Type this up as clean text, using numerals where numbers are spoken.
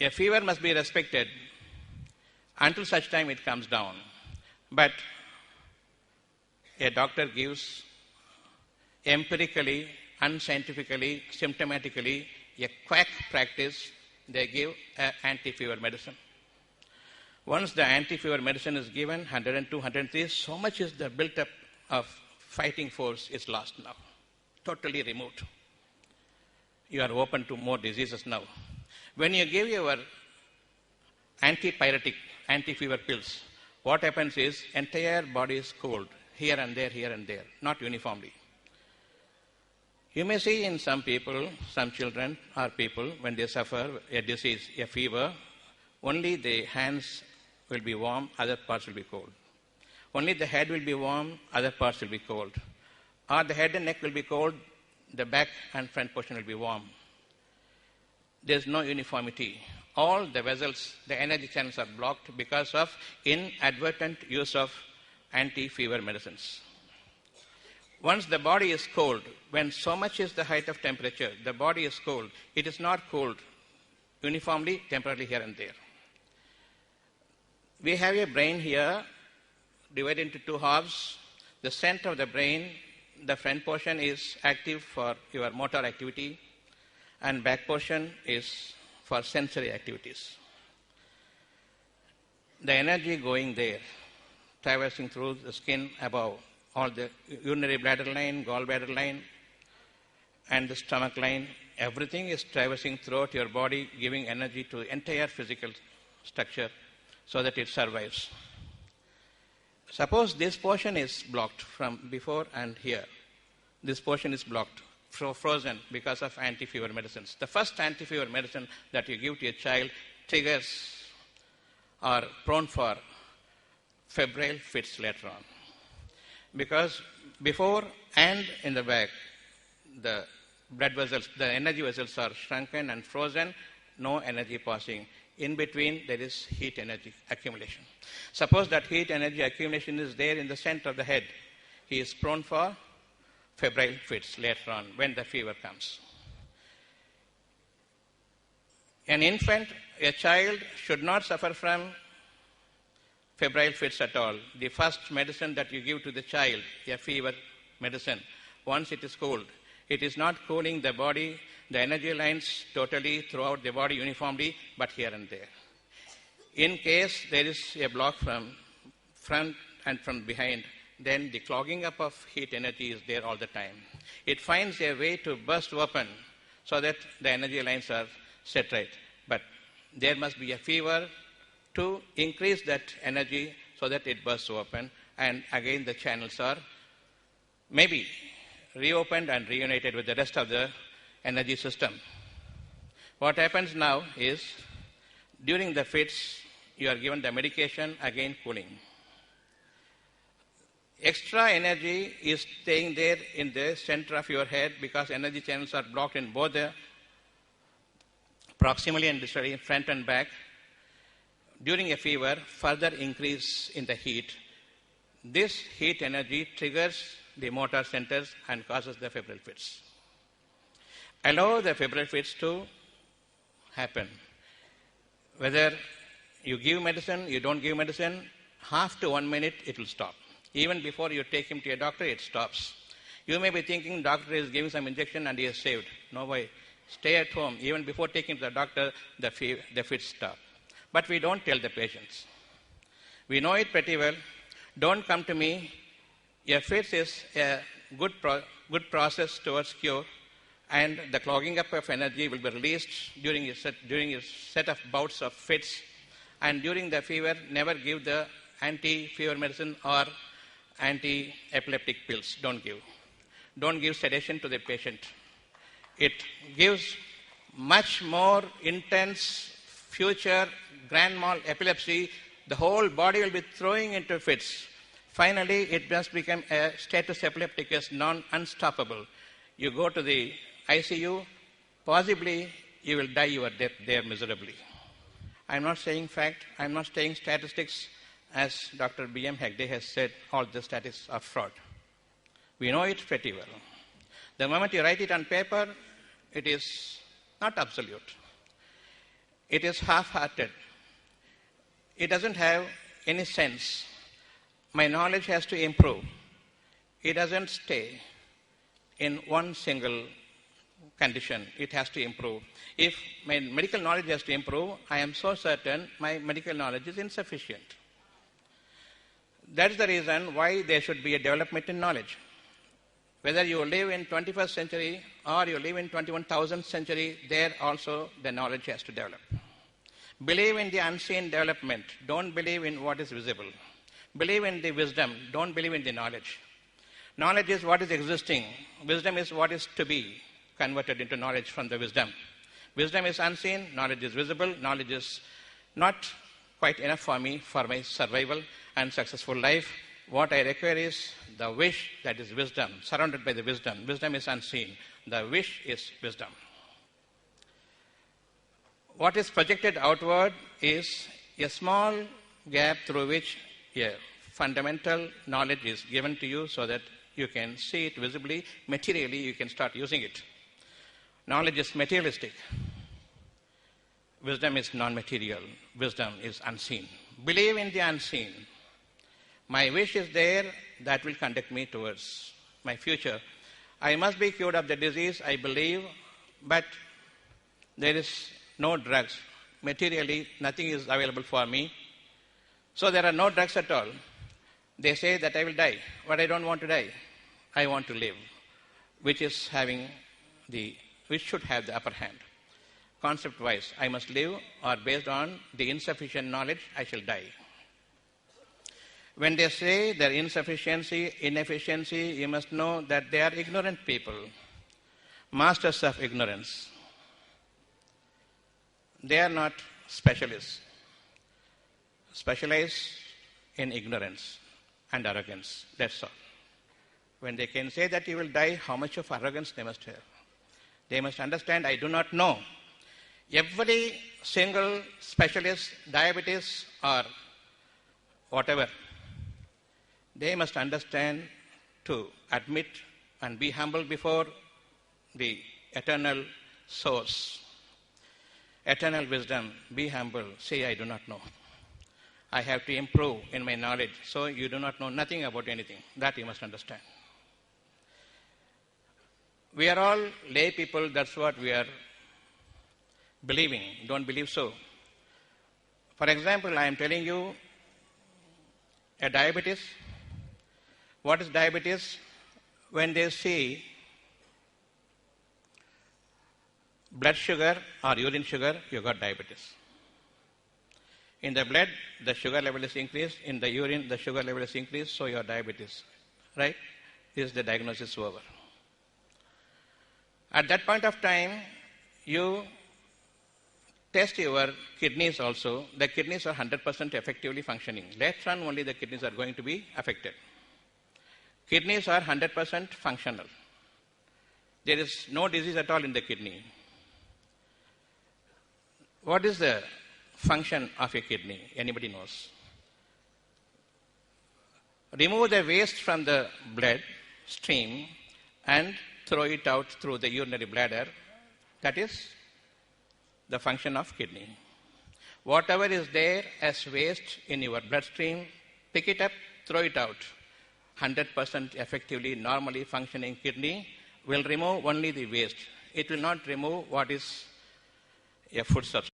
A fever must be respected until such time it comes down. But a doctor gives empirically, unscientifically, symptomatically, a quack practice. They give anti-fever medicine. Once the anti-fever medicine is given, 102, 103, so much is the built-up of fighting force is lost now, totally removed. You are open to more diseases now. When you give your antipyretic, anti-fever pills, what happens is entire body is cooled, here and there, not uniformly. You may see in some people, some children or people, when they suffer a disease, a fever, only the hands will be warm, other parts will be cold. Only the head will be warm, other parts will be cold. Or the head and neck will be cold, the back and front portion will be warm. There is no uniformity. All the vessels, the energy channels are blocked because of inadvertent use of anti-fever medicines. Once the body is cold, when so much is the height of temperature, the body is cold, it is not cooled uniformly, temporarily here and there. We have a brain here divided into two halves. The center of the brain, the front portion is active for your motor activity and back portion is for sensory activities. The energy going there, traversing through the skin above, all the urinary bladder line, gallbladder line, and the stomach line, everything is traversing throughout your body, giving energy to the entire physical structure so that it survives. Suppose this portion is blocked from before and here. This portion is blocked, frozen because of anti-fever medicines. The first anti-fever medicine that you give to a child triggers or prone for febrile fits later on. Because before and in the back, the blood vessels, the energy vessels are shrunken and frozen, no energy passing. In between, there is heat energy accumulation. Suppose that heat energy accumulation is there in the center of the head. He is prone for febrile fits later on when the fever comes. An infant, a child, should not suffer from febrile fits at all. The first medicine that you give to the child, a fever medicine, once it is cooled, it is not cooling the body, the energy lines totally throughout the body uniformly, but here and there. In case there is a block from front and from behind, then the clogging up of heat energy is there all the time. It finds a way to burst open so that the energy lines are set right. But there must be a fever to increase that energy so that it bursts open, and again the channels are maybe reopened and reunited with the rest of the energy system. What happens now is, during the fits, you are given the medication, again cooling. Extra energy is staying there in the center of your head because energy channels are blocked in both the proximally and distally, front and back. During a fever, further increase in the heat. This heat energy triggers the motor centers and causes the febrile fits. Allow the febrile fits to happen. Whether you give medicine, you don't give medicine, half to 1 minute it will stop. Even before you take him to a doctor, it stops. You may be thinking doctor is giving some injection and he is saved. No way. Stay at home. Even before taking to the doctor, the fits stop. But we don't tell the patients. We know it pretty well. Don't come to me. A fits is a good process towards cure, and the clogging up of energy will be released during a set of bouts of fits. And during the fever, never give the anti-fever medicine or anti-epileptic pills. Don't give. Don't give sedation to the patient. It gives much more intense future grand mal epilepsy. The whole body will be throwing into fits. Finally, it must become a status epilepticus, non-unstoppable. You go to the ICU, possibly you will die your death there miserably. I'm not saying fact, I'm not saying statistics. As Dr. B.M. Hegde has said, all the statistics are fraud. We know it pretty well. The moment you write it on paper, it is not absolute. It is half-hearted. It doesn't have any sense. My knowledge has to improve. It doesn't stay in one single condition. It has to improve. If my medical knowledge has to improve, I am so certain my medical knowledge is insufficient. That's the reason why there should be a development in knowledge. Whether you live in 21st century or you live in 21,000th century, there also the knowledge has to develop. Believe in the unseen development. Don't believe in what is visible. Believe in the wisdom. Don't believe in the knowledge. Knowledge is what is existing. Wisdom is what is to be converted into knowledge from the wisdom. Wisdom is unseen. Knowledge is visible. Knowledge is not quite enough for me for my survival and successful life. What I require is the wish, that is wisdom, surrounded by the wisdom. Wisdom is unseen. The wish is wisdom. What is projected outward is a small gap through which a fundamental knowledge is given to you so that you can see it visibly, materially, you can start using it. Knowledge is materialistic. Wisdom is non-material. Wisdom is unseen. Believe in the unseen. My wish is there, that will conduct me towards my future. I must be cured of the disease, I believe, but there is no drugs. Materially, nothing is available for me. So there are no drugs at all. They say that I will die, but I don't want to die. I want to live, which should have the upper hand. Concept-wise, I must live, or based on the insufficient knowledge, I shall die. When they say their insufficiency, inefficiency, you must know that they are ignorant people, masters of ignorance. They are not specialists. Specialize in ignorance and arrogance. That's all. When they can say that you will die, how much of arrogance they must have? They must understand, I do not know. Every single specialist, diabetes or whatever, they must understand to admit and be humble before the eternal source. Eternal wisdom, be humble, say I do not know. I have to improve in my knowledge. So you do not know nothing about anything. That you must understand. We are all lay people, that's what we are believing. Don't believe so. For example, I am telling you a diabetes. What is diabetes? When they see blood sugar or urine sugar, you got diabetes. In the blood, the sugar level is increased. In the urine, the sugar level is increased, so you have diabetes. Right? This is the diagnosis over. At that point of time, you test your kidneys also. The kidneys are 100% effectively functioning. Later on, only the kidneys are going to be affected. Kidneys are 100% functional. There is no disease at all in the kidney. What is the function of a kidney? Anybody knows? Remove the waste from the blood stream and throw it out through the urinary bladder. That is the function of kidney. Whatever is there as waste in your bloodstream, pick it up, throw it out. 100% effectively, normally functioning kidney will remove only the waste. It will not remove what is a food substance.